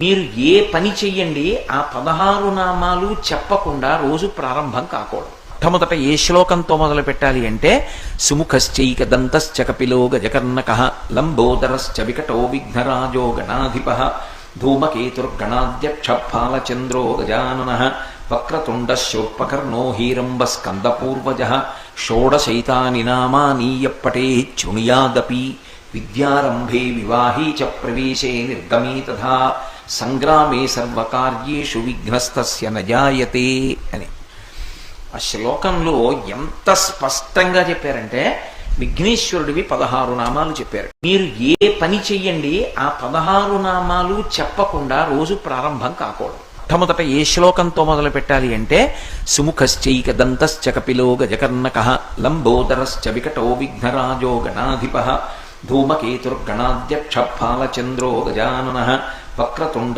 మీరు ఏ పని చెయ్యండి ఆ 16 నామాలు చెప్పకుండా రోజు ప్రారంభం కాకూడదు. మొట్టమొదట ఏ శ్లోకంతో మొదలు పెట్టాలి అంటే సుముఖశ్చైక దంతశ్చ కపిలో గజకర్ణకః లంబోదరశ్చ వికటో విఘ్నరాజో గణాధిపః ధూమకేతుర్గణాధ్యక్ష ఫాలచంద్రో గజాననః వక్రతుండశూర్పకర్ణో హీరంబస్కందపూర్వజః షోడశైతాని నామాని యప్పటేత్ శృణుయాదపి విద్యారంభే వివాహే చ ప్రవేశే నిర్గమే తథా సంగ్రామే సర్వకార్యేషు విఘ్నస్తస్య న జాయతే అని. ఆ శ్లోకంలో ఎంత స్పష్టంగా చెప్పారంటే విఘ్నేశ్వరుడివి 16 నామాలు చెప్పారు. మీరు ఏ పని చెయ్యండి ఆ 16 నామాలు చెప్పకుండా రోజు ప్రారంభం కాకూడదు. మొట్టమొదట ఏ శ్లోకంతో మొదలు పెట్టాలి అంటే సుముఖశ్చైక దంతశ్చ కపిలో గజకర్ణకః లంబోదరశ్చ వికటో విఘ్నరాజో గణాధిపః ధూమకేతుర్గణాధ్యక్ష ఫాలచంద్రో గజాననః వక్రతుండ